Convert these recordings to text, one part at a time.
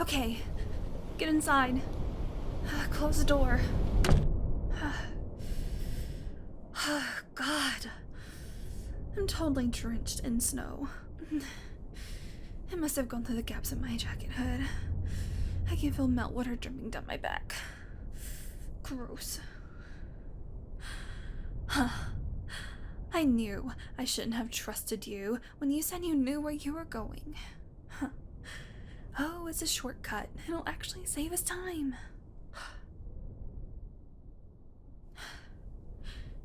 Okay, get inside. Close the door. God. I'm totally drenched in snow. It must have gone through the gaps in my jacket hood. I can feel meltwater dripping down my back. Gross. I knew I shouldn't have trusted you when you said you knew where you were going. Oh, it's a shortcut. It'll actually save us time.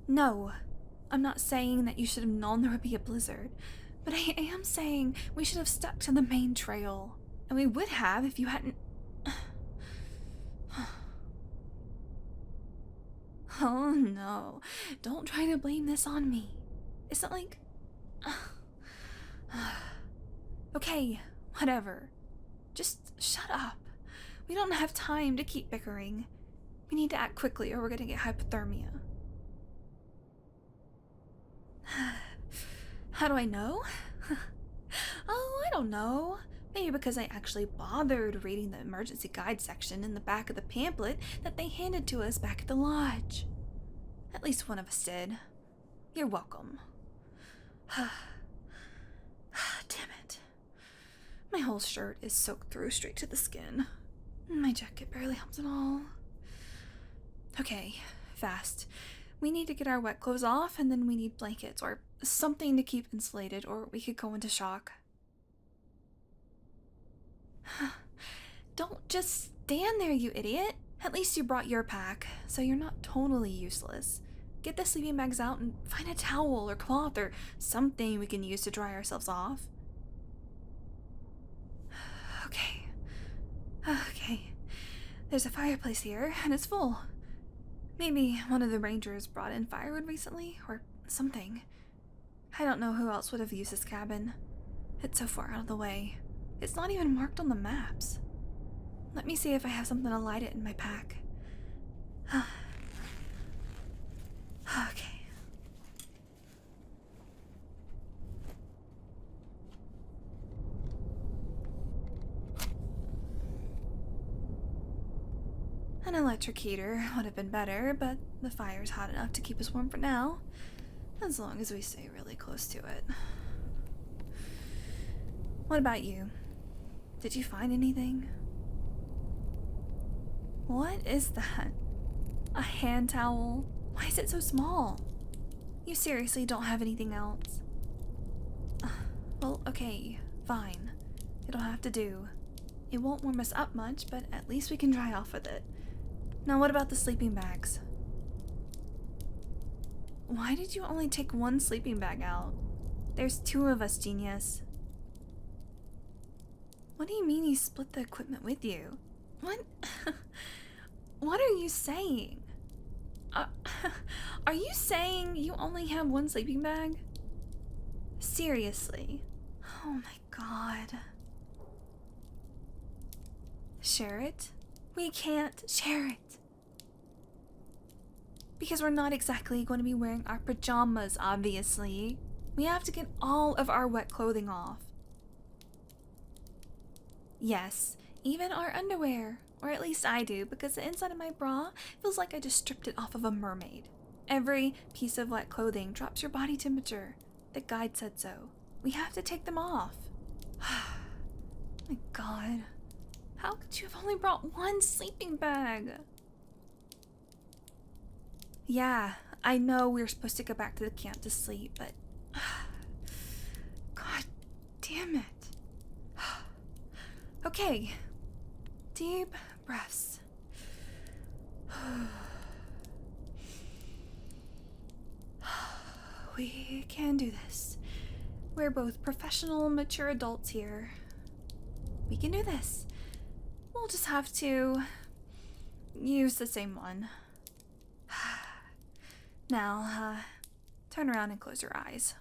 No, I'm not saying that you should have known there would be a blizzard, but I am saying we should have stuck to the main trail. And we would have if you hadn't... Oh no, don't try to blame this on me. It's not like... Okay, whatever. Just shut up. We don't have time to keep bickering. We need to act quickly or we're gonna get hypothermia. How do I know? Oh, I don't know. Maybe because I actually bothered reading the emergency guide section in the back of the pamphlet that they handed to us back at the lodge. At least one of us did. You're welcome. Damn it. My whole shirt is soaked through straight to the skin. My jacket barely helps at all. Okay, fast. We need to get our wet clothes off, and then we need blankets or something to keep insulated, or we could go into shock. Don't just stand there, you idiot. At least you brought your pack, so you're not totally useless. Get the sleeping bags out and find a towel or cloth or something we can use to dry ourselves off. Okay. There's a fireplace here, and it's full. Maybe one of the rangers brought in firewood recently, or something. I don't know who else would have used this cabin. It's so far out of the way. It's not even marked on the maps. Let me see if I have something to light it in my pack. Okay. An electric heater would have been better, but the fire's hot enough to keep us warm for now, as long as we stay really close to it. What about you? Did you find anything? What is that? A hand towel? Why is it so small? You seriously don't have anything else? Well, okay, fine. It'll have to do. It won't warm us up much, but at least we can dry off with it. Now what about the sleeping bags? Why did you only take one sleeping bag out? There's 2 of us, genius. What do you mean you split the equipment with you? What? What are you saying? Are you saying you only have one sleeping bag? Seriously? Oh my god. Share it? We can't share it. Because we're not exactly going to be wearing our pajamas, obviously. We have to get all of our wet clothing off. Yes, even our underwear. Or at least I do, because the inside of my bra feels like I just stripped it off of a mermaid. Every piece of wet clothing drops your body temperature. The guide said so. We have to take them off. My god. How could you have only brought one sleeping bag? Yeah, I know we were supposed to go back to the camp to sleep, but... God damn it. Okay. Deep breaths. We can do this. We're both professional, mature adults here. We can do this. We'll just have to use the same one. Now, turn around and close your eyes.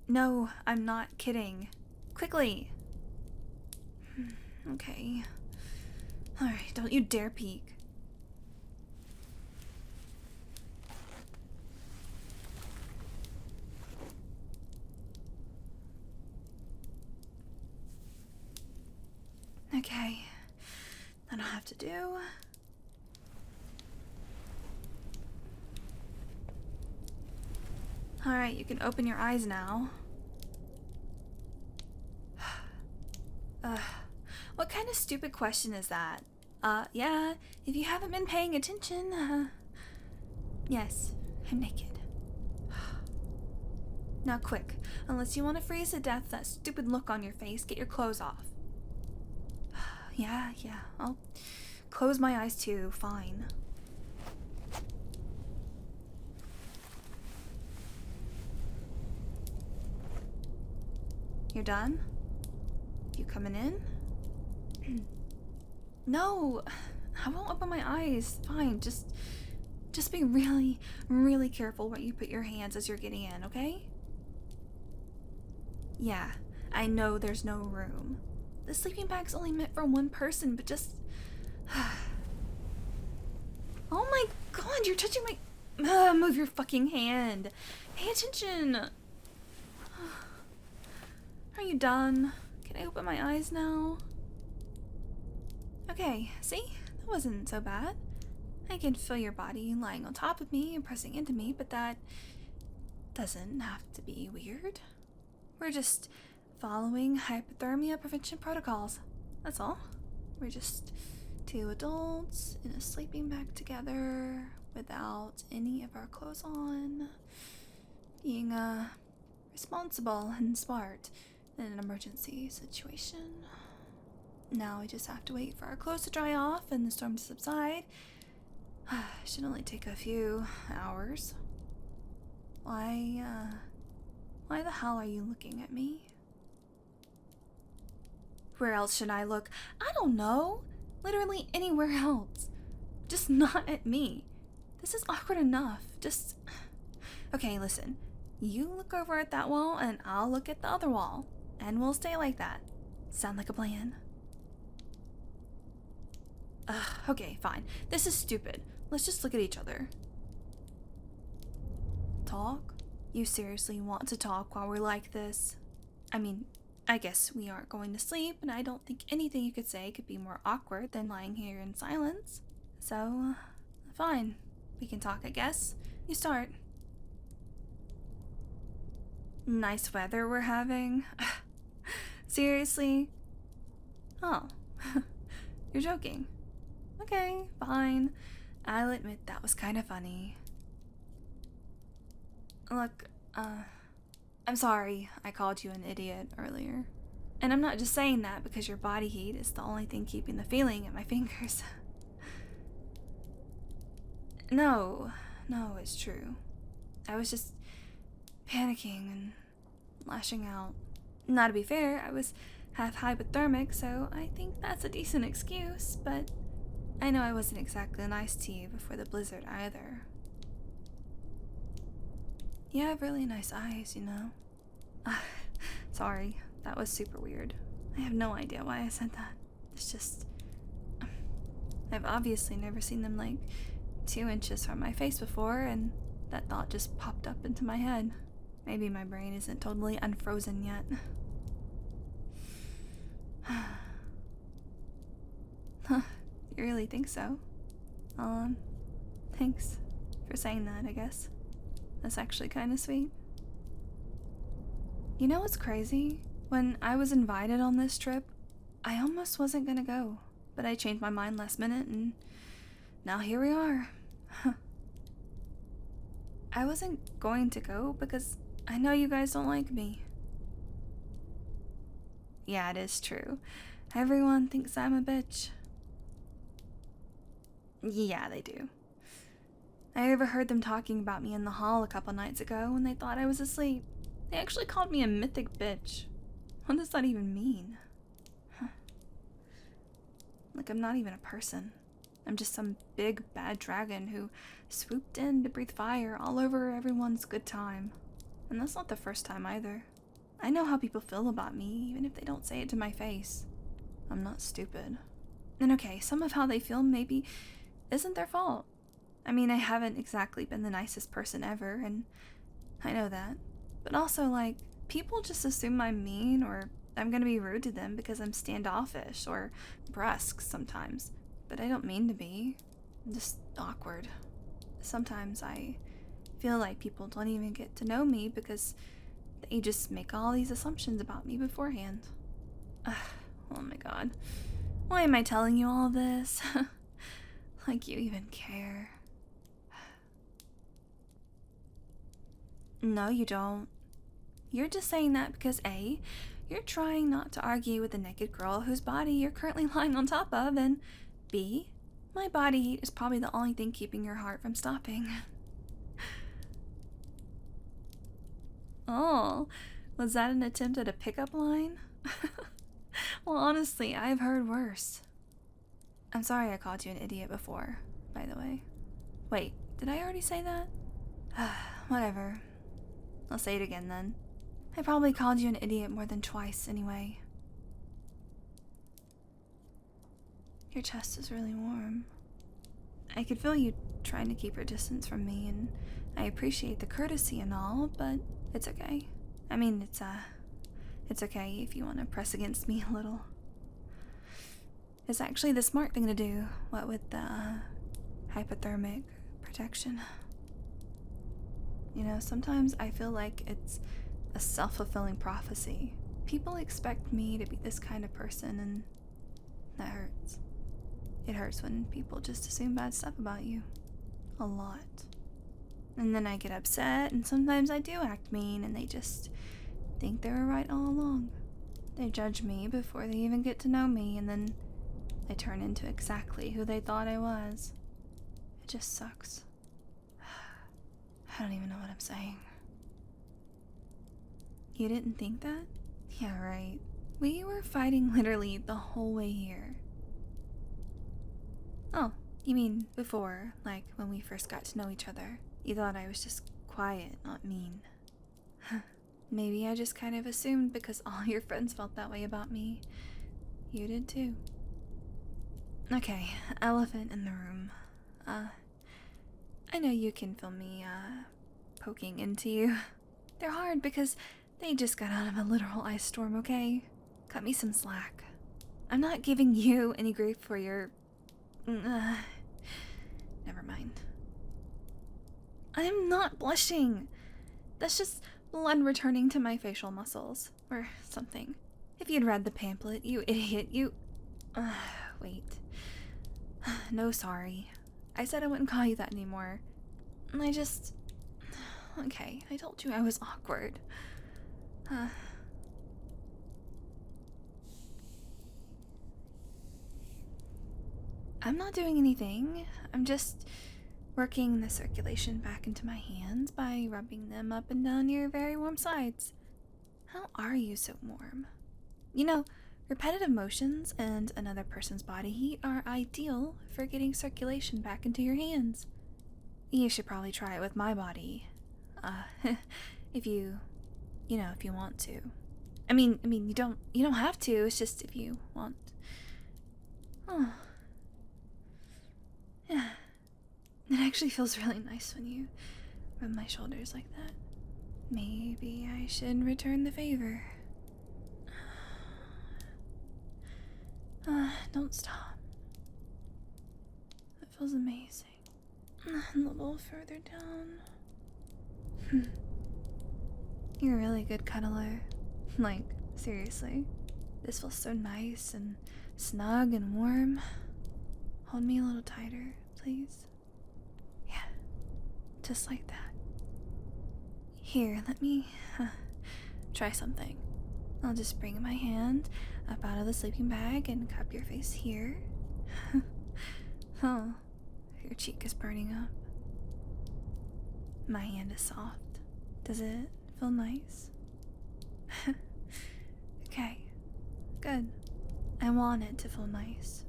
No, I'm not kidding. Quickly. Okay. Alright, don't you dare peek. Okay. That'll have to do. Alright, you can open your eyes now. What kind of stupid question is that? Yeah, if you haven't been paying attention, yes, I'm naked. Now quick, unless you want to freeze to death that stupid look on your face, get your clothes off. Yeah, I'll close my eyes too, fine. You're done? You coming in? No, I won't open my eyes. Fine, just be really, really careful where you put your hands as you're getting in, okay? Yeah, I know there's no room. The sleeping bag's only meant for one person, but just... Oh my god, you're touching my... move your fucking hand. Pay attention. Are you done? Can I open my eyes now? Okay, see? That wasn't so bad. I can feel your body lying on top of me and pressing into me, but that doesn't have to be weird. We're just following hypothermia prevention protocols. That's all. We're just two adults in a sleeping bag together without any of our clothes on, being responsible and smart in an emergency situation. Now we just have to wait for our clothes to dry off and the storm to subside. Should only take a few hours. Why the hell are you looking at me? Where else should I look? I don't know. Literally anywhere else. Just not at me. This is awkward enough. Just... Okay, listen. You look over at that wall and I'll look at the other wall. And we'll stay like that. Sound like a plan? Okay, fine. This is stupid. Let's just look at each other. Talk? You seriously want to talk while we're like this? I mean, I guess we aren't going to sleep, and I don't think anything you could say could be more awkward than lying here in silence. So, fine. We can talk, I guess. You start. Nice weather we're having. Seriously? Oh. You're joking. Okay, fine. I'll admit that was kind of funny. Look, I'm sorry I called you an idiot earlier. And I'm not just saying that because your body heat is the only thing keeping the feeling in my fingers. No, it's true. I was just panicking and lashing out. Now, to be fair, I was half hypothermic, so I think that's a decent excuse, but I know I wasn't exactly nice to you before the blizzard either. You have really nice eyes, you know. Sorry, that was super weird. I have no idea why I said that. It's just... I've obviously never seen them like 2 inches from my face before, and that thought just popped up into my head. Maybe my brain isn't totally unfrozen yet. Huh, you really think so? Thanks for saying that, I guess. That's actually kind of sweet. You know what's crazy? When I was invited on this trip, I almost wasn't gonna go, but I changed my mind last minute and now here we are. I wasn't going to go because I know you guys don't like me. Yeah, it is true. Everyone thinks I'm a bitch. Yeah, they do. I overheard them talking about me in the hall a couple nights ago when they thought I was asleep. They actually called me a mythic bitch. What does that even mean? Like I'm not even a person. I'm just some big bad dragon who swooped in to breathe fire all over everyone's good time. And that's not the first time either. I know how people feel about me, even if they don't say it to my face. I'm not stupid. And okay, some of how they feel maybe isn't their fault. I mean, I haven't exactly been the nicest person ever, and I know that. But also, like, people just assume I'm mean or I'm gonna be rude to them because I'm standoffish or brusque sometimes, but I don't mean to be. I'm just awkward. Sometimes I feel like people don't even get to know me because they just make all these assumptions about me beforehand. Ugh, oh my god. Why am I telling you all this? Like you even care. No, you don't. You're just saying that because A, you're trying not to argue with the naked girl whose body you're currently lying on top of, and B, my body heat is probably the only thing keeping your heart from stopping. Oh, was that an attempt at a pickup line? Well, honestly, I've heard worse. I'm sorry I called you an idiot before, by the way. Wait, did I already say that? Whatever. I'll say it again then. I probably called you an idiot more than twice anyway. Your chest is really warm. I could feel you trying to keep your distance from me, and I appreciate the courtesy and all, but it's okay. I mean, it's okay if you want to press against me a little. It's actually the smart thing to do, what with the hypothermic protection. You know, sometimes I feel like it's a self-fulfilling prophecy. People expect me to be this kind of person, and that hurts. It hurts when people just assume bad stuff about you. A lot. And then I get upset, and sometimes I do act mean, and they just think they were right all along. They judge me before they even get to know me, and then I turn into exactly who they thought I was. It just sucks. I don't even know what I'm saying. You didn't think that? Yeah, right. We were fighting literally the whole way here. Oh, you mean before, like when we first got to know each other. You thought I was just quiet, not mean. Maybe I just kind of assumed because all your friends felt that way about me. You did too. Okay, elephant in the room. I know you can feel me, poking into you. They're hard because they just got out of a literal ice storm, okay? Cut me some slack. I'm not giving you any grief for your... never mind. I'm not blushing. That's just blood returning to my facial muscles. Or something. If you'd read the pamphlet, you idiot, you... wait. No, sorry. I said I wouldn't call you that anymore. I just... Okay, I told you I was awkward. I'm not doing anything. I'm just working the circulation back into my hands by rubbing them up and down your very warm sides. How are you so warm? You know, repetitive motions and another person's body heat are ideal for getting circulation back into your hands. You should probably try it with my body. If you want to. I mean, you don't have to, it's just if you want. Oh. Yeah. It actually feels really nice when you rub my shoulders like that. Maybe I should return the favor. Don't stop. It feels amazing. A little further down. You're a really good cuddler. Like, seriously. This feels so nice and snug and warm. Hold me a little tighter, please. Yeah, just like that. Here, let me try something. I'll just bring my hand up out of the sleeping bag and cup your face here. Oh, your cheek is burning up. My hand is soft. Does it feel nice? Okay, good. I want it to feel nice.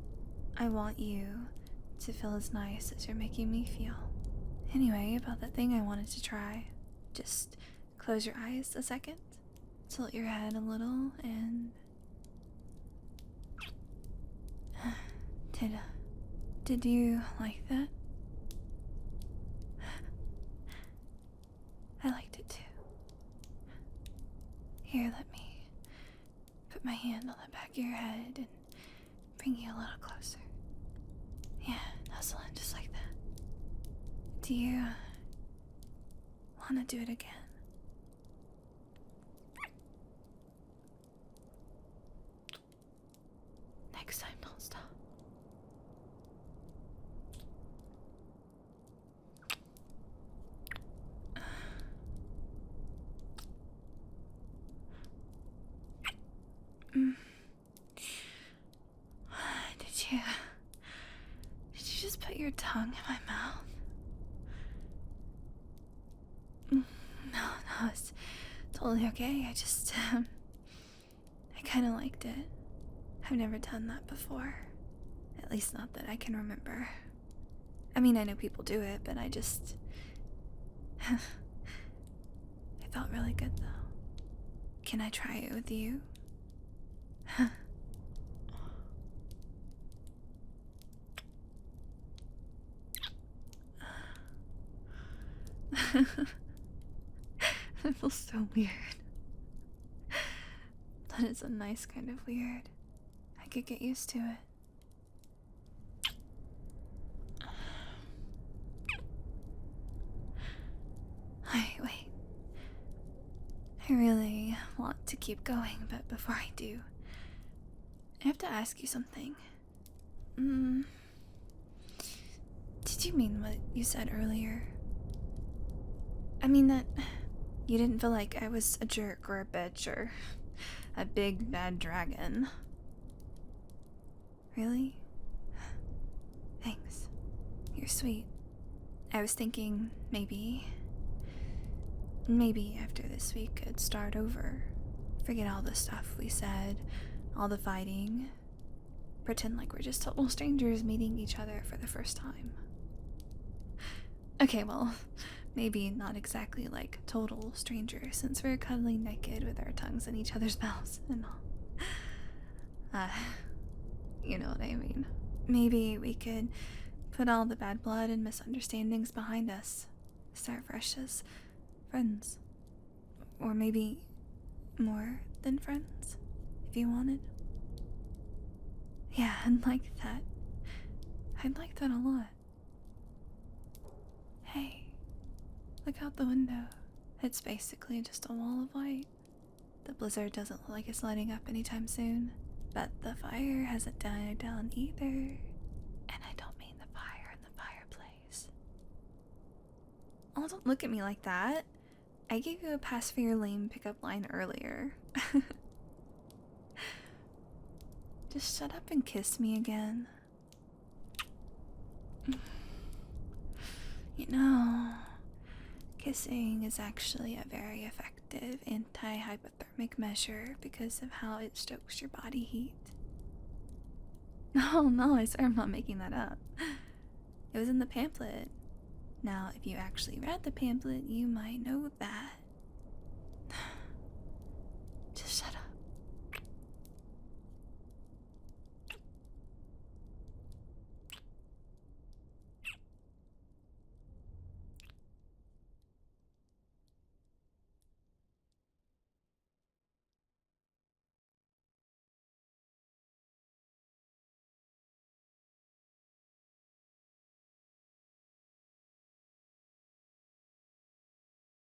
I want you to feel as nice as you're making me feel. Anyway, about that thing I wanted to try. Just close your eyes a second. Tilt your head a little and... Did you like that? I liked it too. Here, let me put put my hand on the back of your head and bring you a little closer. Yeah, nuzzle in just like that. Do you want to do it again? Next time, don't stop. Did you just put your tongue in my mouth? No, it's totally okay. I just, I kind of liked it. I've never done that before. At least not that I can remember. I mean, I know people do it, but I just... it felt really good, though. Can I try it with you? It feels so weird. But it's a nice kind of weird. I could get used to it. Wait. I really want to keep going, but before I do, I have to ask you something. Did you mean what you said earlier? I mean that you didn't feel like I was a jerk or a bitch or a big bad dragon. Really? Thanks. You're sweet. I was thinking maybe after this we could start over. Forget all the stuff we said, all the fighting. Pretend like we're just total strangers meeting each other for the first time. Okay, well, maybe not exactly like total strangers since we're cuddling naked with our tongues in each other's mouths and all. You know what I mean. Maybe we could put all the bad blood and misunderstandings behind us. Start fresh as friends. Or maybe more than friends, if you wanted. Yeah, I'd like that. I'd like that a lot. Hey, look out the window. It's basically just a wall of white. The blizzard doesn't look like it's letting up anytime soon, but the fire hasn't died down either. And I don't mean the fire in the fireplace. Oh, don't look at me like that. I gave you a pass for your lame pickup line earlier. Just shut up and kiss me again. You know, kissing is actually a very effective anti-hypothermic measure because of how it stokes your body heat. No, I swear I'm not making that up. It was in the pamphlet. Now, if you actually read the pamphlet, you might know that